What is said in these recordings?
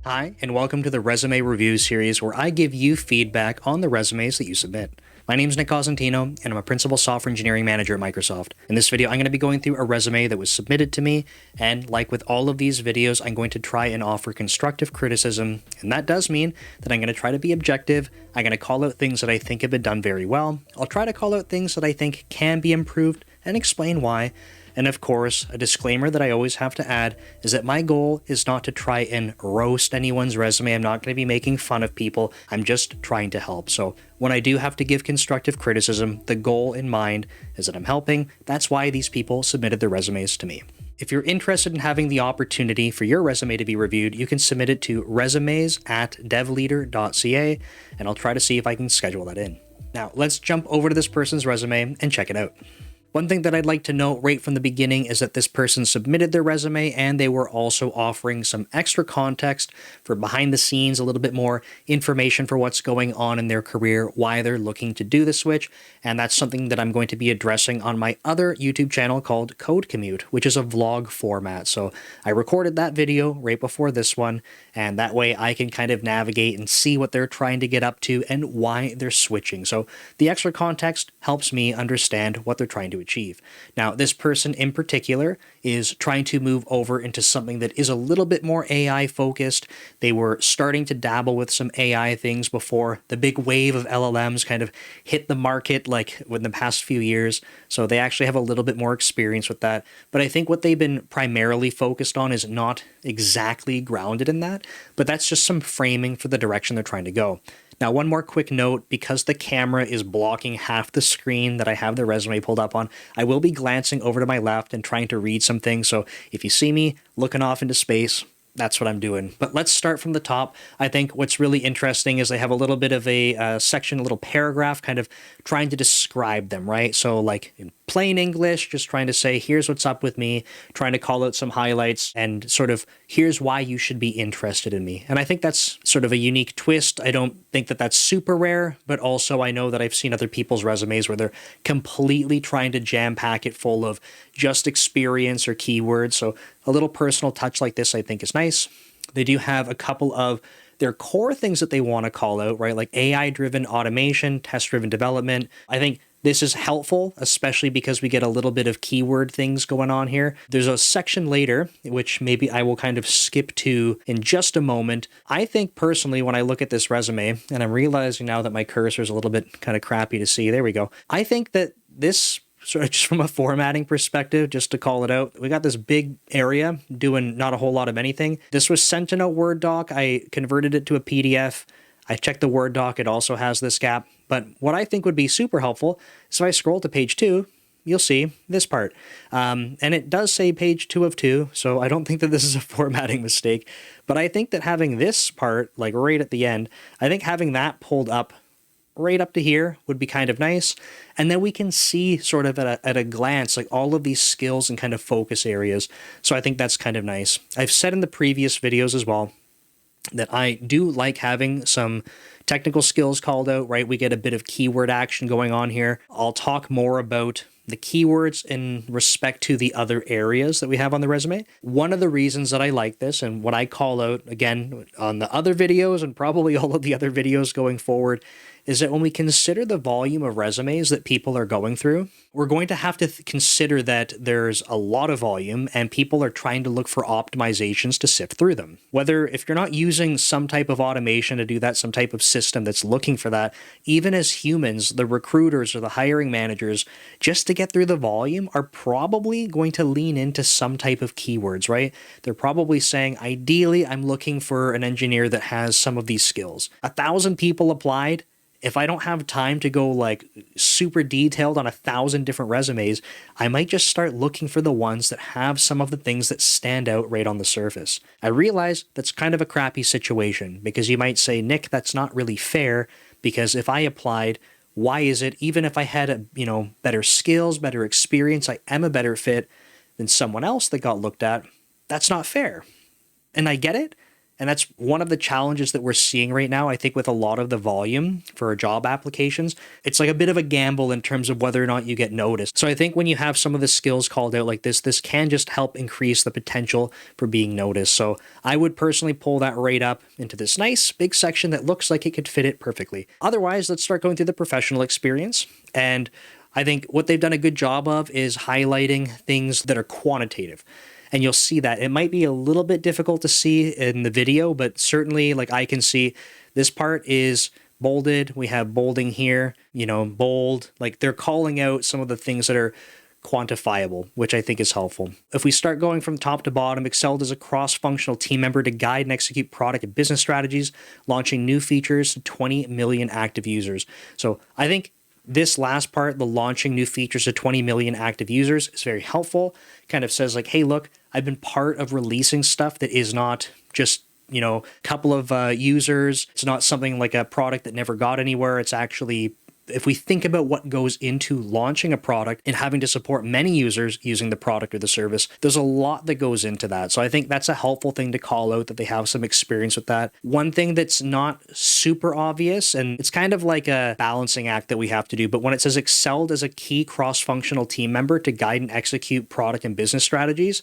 Hi, and welcome to the Resume Review series where I give you feedback on the resumes that you submit. My name is Nick Cosentino, and I'm a Principal Software Engineering Manager at Microsoft. In this video, I'm going to be going through a resume that was submitted to me, and like with all of these videos, I'm going to try and offer constructive criticism, and that does mean that I'm going to try to be objective. I'm going to call out things that I think have been done very well. I'll try to call out things that I think can be improved and explain why. And of course, a disclaimer that I always have to add is that my goal is not to try and roast anyone's resume. I'm not going to be making fun of people. I'm just trying to help. So when I do have to give constructive criticism, the goal in mind is that I'm helping. That's why these people submitted their resumes to me. If you're interested in having the opportunity for your resume to be reviewed, you can submit it to resumes@devleader.ca, and I'll try to see if I can schedule that in. Now, let's jump over to this person's resume and check it out. One thing that I'd like to note right from the beginning is that this person submitted their resume and they were also offering some extra context for behind the scenes, a little bit more information for what's going on in their career, why they're looking to do the switch, and that's something that I'm going to be addressing on my other YouTube channel called Code Commute, which is a vlog format. So I recorded that video right before this one, and that way I can kind of navigate and see what they're trying to get up to and why they're switching. So the extra context helps me understand what they're trying to achieve. Now, this person in particular is trying to move over into something that is a little bit more AI focused. They were starting to dabble with some AI things before the big wave of LLMs kind of hit the market like in the past few years. So they actually have a little bit more experience with that. But I think what they've been primarily focused on is not exactly grounded in that, but that's just some framing for the direction they're trying to go. Now, one more quick note, because the camera is blocking half the screen that I have the resume pulled up on, I will be glancing over to my left and trying to read some things. So if you see me looking off into space, that's what I'm doing. But let's start from the top. I think what's really interesting is they have a little bit of a section, a little paragraph kind of trying to describe them, right? So like in plain English, just trying to say, here's what's up with me, trying to call out some highlights and sort of, here's why you should be interested in me. And I think that's sort of a unique twist. I don't think that that's super rare, but also I know that I've seen other people's resumes where they're completely trying to jam pack it full of just experience or keywords. So a little personal touch like this, I think, is nice. They do have a couple of their core things that they want to call out, right? Like AI-driven automation, test-driven development. I think this is helpful, especially because we get a little bit of keyword things going on here. There's a section later, which maybe I will kind of skip to in just a moment. I think personally, when I look at this resume, and I'm realizing now that my cursor is a little bit kind of crappy to see, there we go. I think that this, sort of just from a formatting perspective, just to call it out, we got this big area doing not a whole lot of anything. This was sent in a Word doc. I converted it to a PDF. I checked the Word doc. It also has this gap. But what I think would be super helpful is if I scroll to page 2, you'll see this part. And it does say page 2 of 2, so I don't think that this is a formatting mistake. But I think that having this part, like right at the end, I think having that pulled up right up to here would be kind of nice. And then we can see sort of at a glance, like all of these skills and kind of focus areas. So I think that's kind of nice. I've said in the previous videos as well that I do like having some technical skills called out, right? We get a bit of keyword action going on here. I'll talk more about the keywords in respect to the other areas that we have on the resume. One of the reasons that I like this and what I call out again on the other videos and probably all of the other videos going forward is that when we consider the volume of resumes that people are going through, we're going to have to consider that there's a lot of volume and people are trying to look for optimizations to sift through them. Whether if you're not using some type of automation to do that, some type of system that's looking for that, even as humans, the recruiters or the hiring managers, just to get through the volume are probably going to lean into some type of keywords, right? They're probably saying, ideally, I'm looking for an engineer that has some of these skills. 1,000 people applied. If I don't have time to go like super detailed on 1,000 different resumes, I might just start looking for the ones that have some of the things that stand out right on the surface. I realize that's kind of a crappy situation because you might say, Nick, that's not really fair because if I applied, why is it, even if I had better skills, better experience, I am a better fit than someone else that got looked at, that's not fair. And I get it. And that's one of the challenges that we're seeing right now, I think, with a lot of the volume for job applications. It's like a bit of a gamble in terms of whether or not you get noticed. So I think when you have some of the skills called out like this can just help increase the potential for being noticed. So I would personally pull that right up into this nice big section that looks like it could fit it perfectly. Otherwise, let's start going through the professional experience. And I think what they've done a good job of is highlighting things that are quantitative. And you'll see that. It might be a little bit difficult to see in the video, but certainly like I can see this part is bolded. We have bolding here, bold. Like they're calling out some of the things that are quantifiable, which I think is helpful. If we start going from top to bottom, excelled as a cross-functional team member to guide and execute product and business strategies, launching new features to 20 million active users. So I think this last part, the launching new features to 20 million active users, is very helpful. Kind of says like, hey, look, I've been part of releasing stuff that is not just, a couple of users. It's not something like a product that never got anywhere. It's actually, if we think about what goes into launching a product and having to support many users using the product or the service, there's a lot that goes into that. So I think that's a helpful thing to call out, that they have some experience with that. One thing that's not super obvious, and it's kind of like a balancing act that we have to do, but when it says excelled as a key cross-functional team member to guide and execute product and business strategies,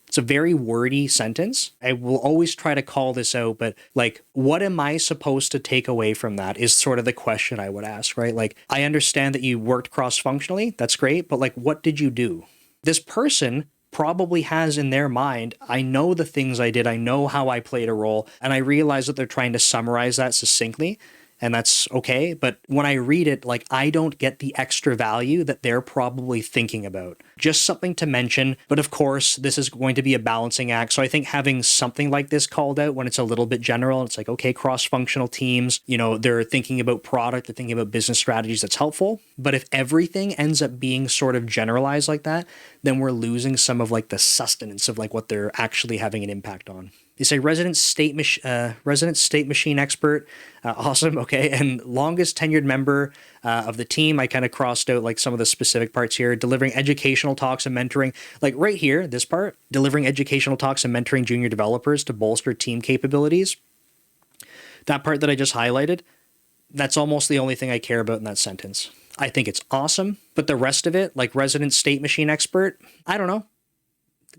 it's a very wordy sentence. I will always try to call this out, but like, what am I supposed to take away from that is sort of the question I would ask, right? Like, I understand that you worked cross-functionally. That's great. But like, what did you do? This person probably has in their mind, I know the things I did. I know how I played a role. And I realize that they're trying to summarize that succinctly. And that's okay. But when I read it, like, I don't get the extra value that they're probably thinking about. Just something to mention. But of course, this is going to be a balancing act. So I think having something like this called out when it's a little bit general, it's like, okay, cross-functional teams, they're thinking about product, they're thinking about business strategies, that's helpful. But if everything ends up being sort of generalized like that, then we're losing some of like the sustenance of like what they're actually having an impact on. They say resident state machine expert. Awesome. Okay. And longest tenured member of the team. I kind of crossed out like some of the specific parts here. Delivering educational talks and mentoring. Like right here, this part, delivering educational talks and mentoring junior developers to bolster team capabilities. That part that I just highlighted, that's almost the only thing I care about in that sentence. I think it's awesome. But the rest of it, like resident state machine expert, I don't know.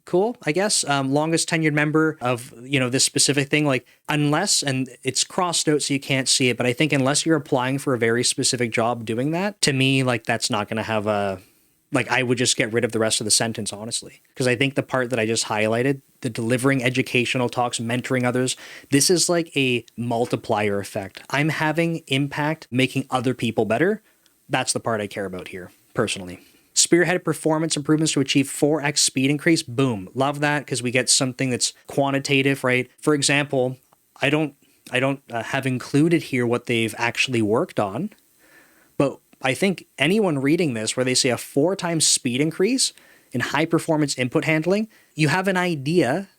Cool, I guess. Longest tenured member of, this specific thing, like unless, and it's crossed out so you can't see it, but I think unless you're applying for a very specific job doing that, to me, like that's not going to have a, like I would just get rid of the rest of the sentence, honestly. Because I think the part that I just highlighted, the delivering educational talks, mentoring others, this is like a multiplier effect. I'm having impact, making other people better. That's the part I care about here, personally. Spearheaded performance improvements to achieve 4x speed increase. Boom. Love that because we get something that's quantitative, right? For example, I don't have included here what they've actually worked on, but I think anyone reading this where they say a 4 times speed increase in high performance input handling, you have an idea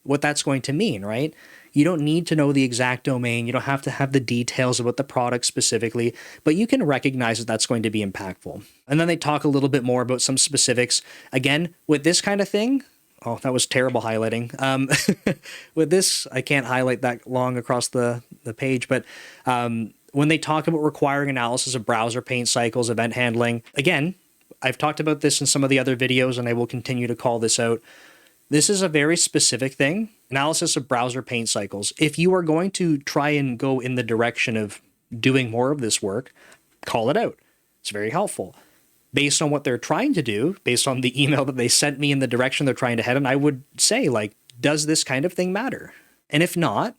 what that's going to mean, right? You don't need to know the exact domain. You don't have to have the details about the product specifically, but you can recognize that that's going to be impactful. And then they talk a little bit more about some specifics. Again, with this kind of thing, oh, that was terrible highlighting. With this, I can't highlight that long across the page, but when they talk about requiring analysis of browser paint cycles, event handling, again, I've talked about this in some of the other videos, and I will continue to call this out. This is a very specific thing, analysis of browser paint cycles. If you are going to try and go in the direction of doing more of this work, call it out. It's very helpful. Based on what they're trying to do, based on the email that they sent me in the direction they're trying to head in, I would say, like, does this kind of thing matter? And if not,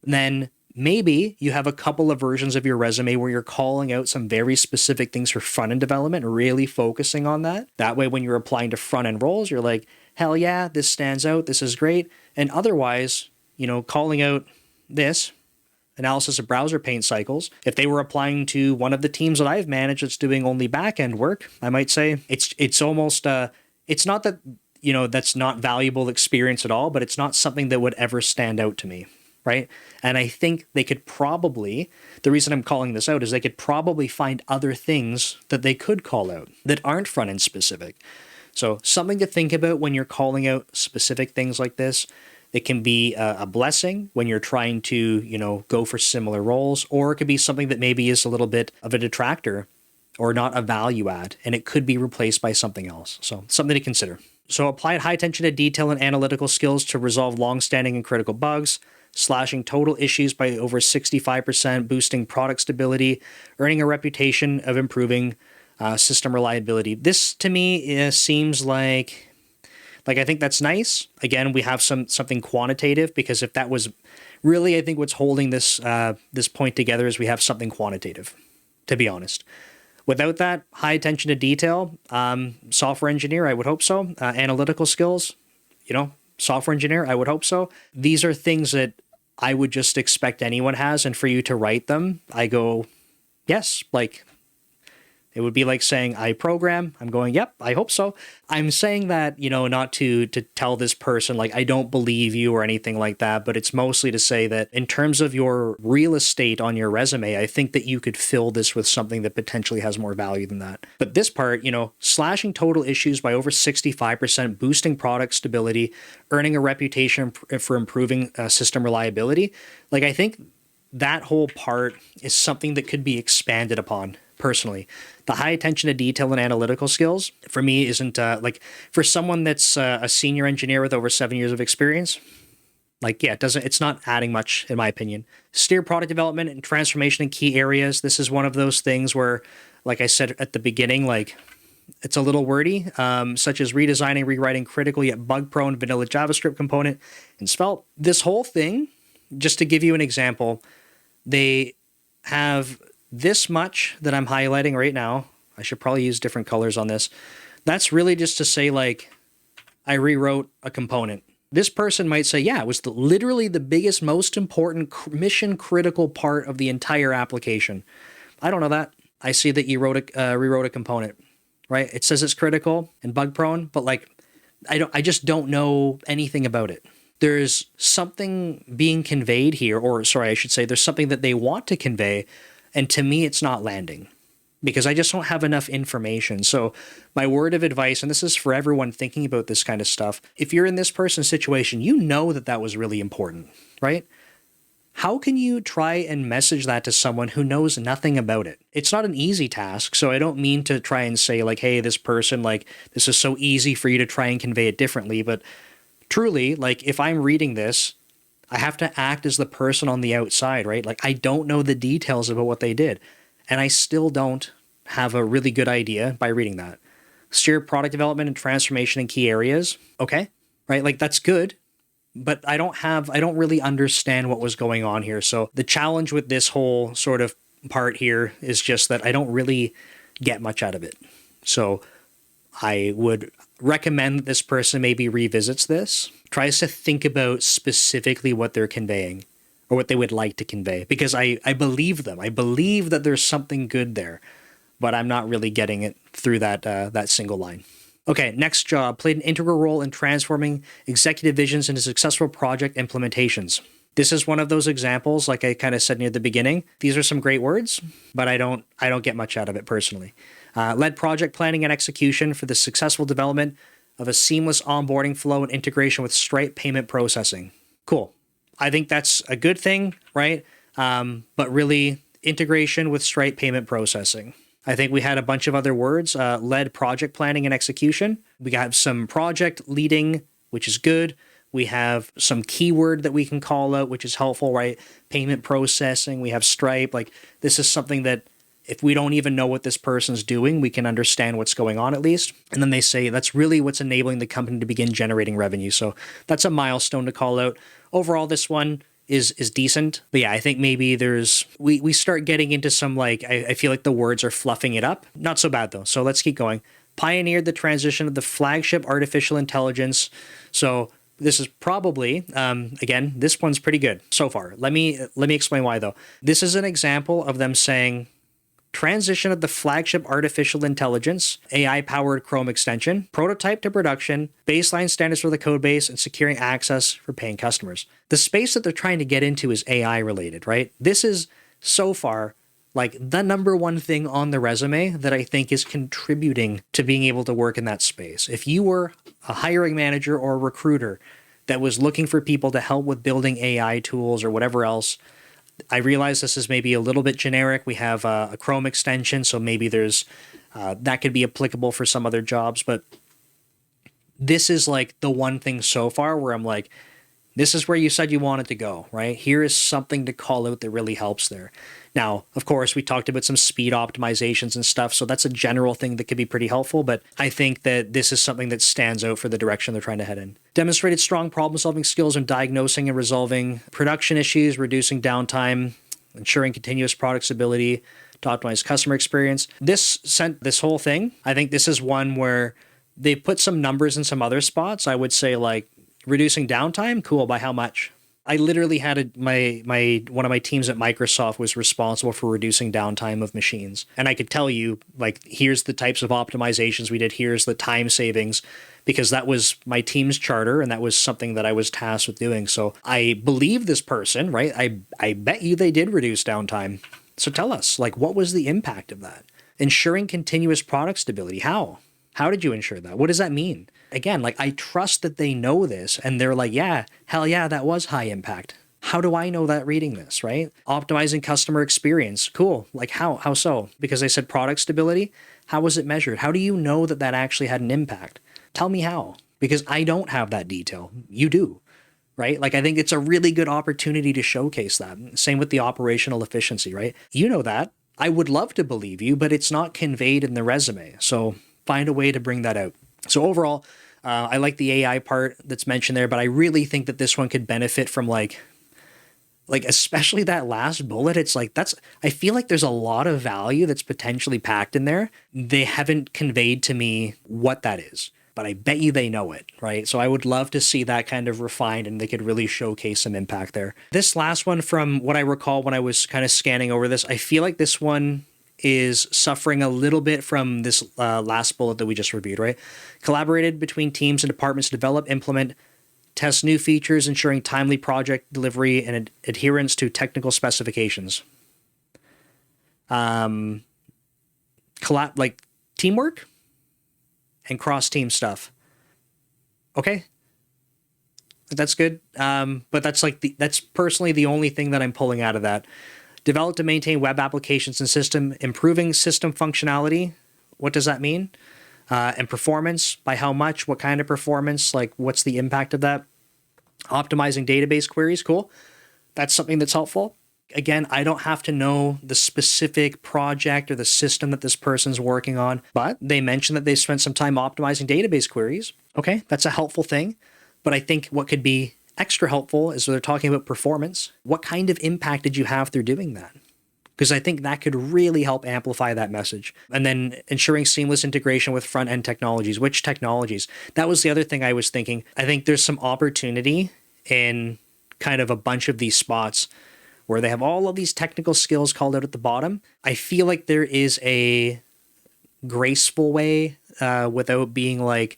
then maybe you have a couple of versions of your resume where you're calling out some very specific things for front-end development, really focusing on that. That way, when you're applying to front-end roles, you're like, hell yeah, this stands out, this is great. And otherwise, calling out this, analysis of browser paint cycles, if they were applying to one of the teams that I've managed that's doing only back-end work, I might say it's almost, it's not that, that's not valuable experience at all, but it's not something that would ever stand out to me, right? And I think they could probably, the reason I'm calling this out is they could probably find other things that they could call out that aren't front-end specific. So something to think about when you're calling out specific things like this. It can be a blessing when you're trying to, go for similar roles, or it could be something that maybe is a little bit of a detractor or not a value add, and it could be replaced by something else. So something to consider. So applied high attention to detail and analytical skills to resolve long-standing and critical bugs, slashing total issues by over 65%, boosting product stability, earning a reputation of improving system reliability. This to me seems like I think that's nice. Again, we have something quantitative, because if that was really, I think what's holding this this point together is we have something quantitative, to be honest. Without that, high attention to detail, software engineer, I would hope so. Analytical skills, software engineer, I would hope so. These are things that I would just expect anyone has, and for you to write them, I go, yes, it would be like saying, I program. I'm going, yep, I hope so. I'm saying that, not to tell this person, I don't believe you or anything like that, but it's mostly to say that in terms of your real estate on your resume, I think that you could fill this with something that potentially has more value than that. But this part, slashing total issues by over 65%, boosting product stability, earning a reputation for improving system reliability. I think that whole part is something that could be expanded upon. Personally, the high attention to detail and analytical skills for me isn't for someone that's a senior engineer with over 7 years of experience. It's not adding much in my opinion. Steer product development and transformation in key areas. This is one of those things where, like I said at the beginning, it's a little wordy, such as redesigning, rewriting critical yet bug-prone vanilla JavaScript component in Svelte. This whole thing, just to give you an example, they have this much that I'm highlighting right now. I should probably use different colors on this. That's really just to say, I rewrote a component. This person might say, yeah, it was literally the biggest, most important mission critical part of the entire application. I don't know that. I see that you rewrote a component, right? It says it's critical and bug prone, but I just don't know anything about it. There's something being conveyed here, or sorry, I should say there's something that they want to convey. And to me, it's not landing because I just don't have enough information. So my word of advice, and this is for everyone thinking about this kind of stuff, if you're in this person's situation, you know that was really important, right? How can you try and message that to someone who knows nothing about it? It's not an easy task. So I don't mean to try and say hey, this person, this is so easy for you to try and convey it differently. But truly, if I'm reading this, I have to act as the person on the outside, right? I don't know the details about what they did, and I still don't have a really good idea by reading that. Steer product development and transformation in key areas. Okay, right? That's good, but I don't really understand what was going on here. So the challenge with this whole sort of part here is just that I don't really get much out of it. So I would recommend that this person maybe revisits this, tries to think about specifically what they're conveying or what they would like to convey, because I believe them. I believe that there's something good there, but I'm not really getting it through that single line. Okay, next job, played an integral role in transforming executive visions into successful project implementations. This is one of those examples, like I kind of said near the beginning. These are some great words, but I don't get much out of it personally. Led project planning and execution for the successful development of a seamless onboarding flow and integration with Stripe payment processing. Cool. I think that's a good thing, right? But really, integration with Stripe payment processing. I think we had a bunch of other words. Led project planning and execution. We got some project leading, which is good. We have some keyword that we can call out, which is helpful, right? Payment processing. We have Stripe. This is something that if we don't even know what this person's doing, we can understand what's going on at least. And then they say that's really what's enabling the company to begin generating revenue. So that's a milestone to call out. Overall, this one is decent. But yeah, I think maybe we start getting into some I feel like the words are fluffing it up. Not so bad though. So let's keep going. Pioneered the transition of the flagship artificial intelligence. So this is probably, again, this one's pretty good so far. Let me explain why though. This is an example of them saying, transition of the flagship artificial intelligence, AI-powered Chrome extension, prototype to production, baseline standards for the code base, and securing access for paying customers. The space that they're trying to get into is AI related, right? This is so far the number one thing on the resume that I think is contributing to being able to work in that space. If you were a hiring manager or a recruiter, that was looking for people to help with building AI tools or whatever else. I realize this is maybe a little bit generic. We have a Chrome extension, so maybe there's that could be applicable for some other jobs, but this is like the one thing so far where I'm like, this is where you said you wanted to go, right? Here is something to call out that really helps there. Now, of course, we talked about some speed optimizations and stuff, so that's a general thing that could be pretty helpful, but I think that this is something that stands out for the direction they're trying to head in. Demonstrated strong problem-solving skills in diagnosing and resolving production issues, reducing downtime, ensuring continuous product stability to optimize customer experience. This whole thing, I think this is one where they put some numbers in some other spots. I would say like reducing downtime, cool, by how much? I literally had one of my teams at Microsoft was responsible for reducing downtime of machines. And I could tell you, like, here's the types of optimizations we did, here's the time savings, because that was my team's charter and that was something that I was tasked with doing. So I believe this person, right? I bet you they did reduce downtime. So tell us, like, what was the impact of that? Ensuring continuous product stability, how? How did you ensure that? What does that mean? Again, like, I trust that they know this and they're like, yeah, hell yeah, that was high impact. How do I know that reading this, right? Optimizing customer experience. Cool. Like how so? Because I said product stability. How was it measured? How do you know that that actually had an impact? Tell me how, because I don't have that detail. You do, right? Like, I think it's a really good opportunity to showcase that. Same with the operational efficiency, right? You know that. I would love to believe you, but it's not conveyed in the resume. So find a way to bring that out. So overall, I like the AI part that's mentioned there, but I really think that this one could benefit from like especially that last bullet. It's like, I feel like there's a lot of value that's potentially packed in there. They haven't conveyed to me what that is, but I bet you they know it, right? So I would love to see that kind of refined and they could really showcase some impact there. This last one, from what I recall when I was kind of scanning over this, I feel like this one is suffering a little bit from this last bullet that we just reviewed, right? Collaborated between teams and departments to develop, implement, test new features, ensuring timely project delivery and adherence to technical specifications. Like teamwork and cross-team stuff. Okay, that's good. But that's personally the only thing that I'm pulling out of that. Develop to maintain web applications and system, improving system functionality. What does that mean? And performance, by how much, what kind of performance, like what's the impact of that? Optimizing database queries, cool. That's something that's helpful. Again, I don't have to know the specific project or the system that this person's working on, but they mentioned that they spent some time optimizing database queries. Okay, that's a helpful thing. But I think what could be extra helpful is they're talking about performance. What kind of impact did you have through doing that? Because I think that could really help amplify that message. And then ensuring seamless integration with front-end technologies. Which technologies? That was the other thing I was thinking. I think there's some opportunity in kind of a bunch of these spots where they have all of these technical skills called out at the bottom. I feel like there is a graceful way without being like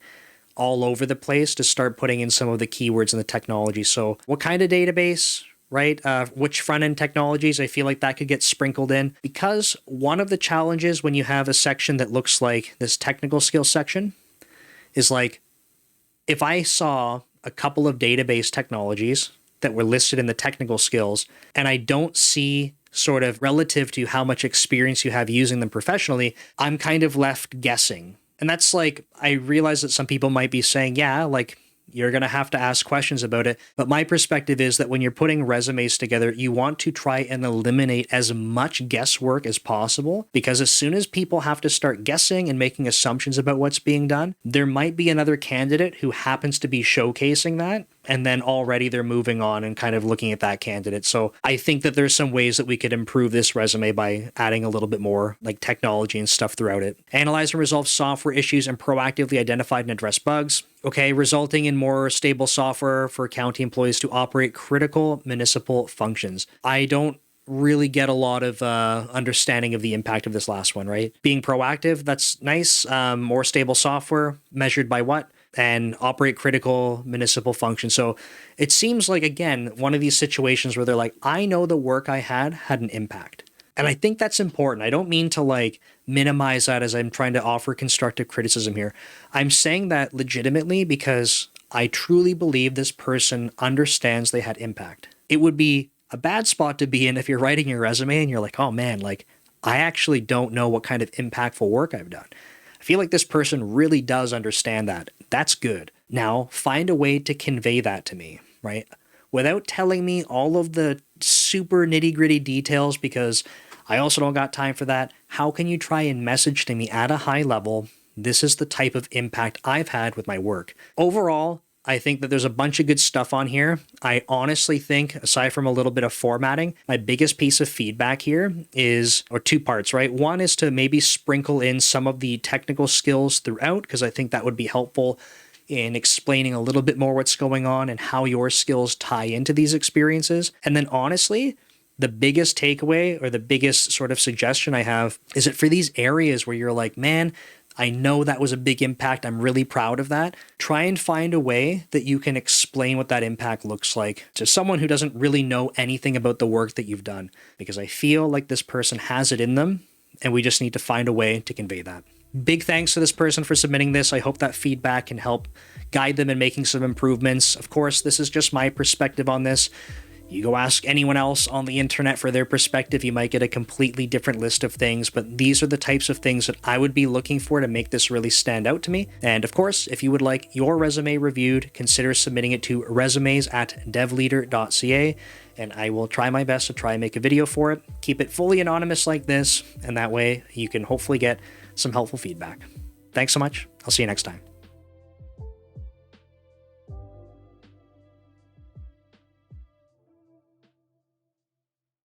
all over the place to start putting in some of the keywords in the technology. So what kind of database, right? Which front-end technologies? I feel like that could get sprinkled in, because one of the challenges when you have a section that looks like this technical skill section is like, if I saw a couple of database technologies that were listed in the technical skills and I don't see sort of relative to how much experience you have using them professionally, I'm kind of left guessing. And that's like, I realize that some people might be saying, yeah, like you're going to have to ask questions about it. But my perspective is that when you're putting resumes together, you want to try and eliminate as much guesswork as possible, because as soon as people have to start guessing and making assumptions about what's being done, there might be another candidate who happens to be showcasing that. And then already they're moving on and kind of looking at that candidate. So I think that there's some ways that we could improve this resume by adding a little bit more like technology and stuff throughout it. Analyze and resolve software issues and proactively identify and address bugs. Okay, resulting in more stable software for county employees to operate critical municipal functions. I don't really get a lot of understanding of the impact of this last one, right? Being proactive, that's nice. More stable software, measured by what? And operate critical municipal functions. So it seems like, again, one of these situations where they're like, I know the work I had an impact. And I think that's important. I don't mean to like minimize that as I'm trying to offer constructive criticism here. I'm saying that legitimately because I truly believe this person understands they had impact. It would be a bad spot to be in if you're writing your resume and you're like, oh man, like I actually don't know what kind of impactful work I've done. I feel like this person really does understand that. That's good. Now, find a way to convey that to me, right? Without telling me all of the super nitty-gritty details, because I also don't got time for that. How can you try and message to me at a high level, this is the type of impact I've had with my work? Overall, I think that there's a bunch of good stuff on here. I honestly think, aside from a little bit of formatting, my biggest piece of feedback here is, or two parts, right? One is to maybe sprinkle in some of the technical skills throughout, because I think that would be helpful in explaining a little bit more what's going on and how your skills tie into these experiences. And then honestly, the biggest takeaway or the biggest sort of suggestion I have is that for these areas where you're like, man, I know that was a big impact, I'm really proud of that, try and find a way that you can explain what that impact looks like to someone who doesn't really know anything about the work that you've done. Because I feel like this person has it in them, and we just need to find a way to convey that. Big thanks to this person for submitting this. I hope that feedback can help guide them in making some improvements. Of course, this is just my perspective on this. You go ask anyone else on the internet for their perspective, you might get a completely different list of things, but these are the types of things that I would be looking for to make this really stand out to me. And of course, if you would like your resume reviewed, consider submitting it to resumes@devleader.ca, and I will try my best to try and make a video for it. Keep it fully anonymous like this, and that way you can hopefully get some helpful feedback. Thanks so much. I'll see you next time.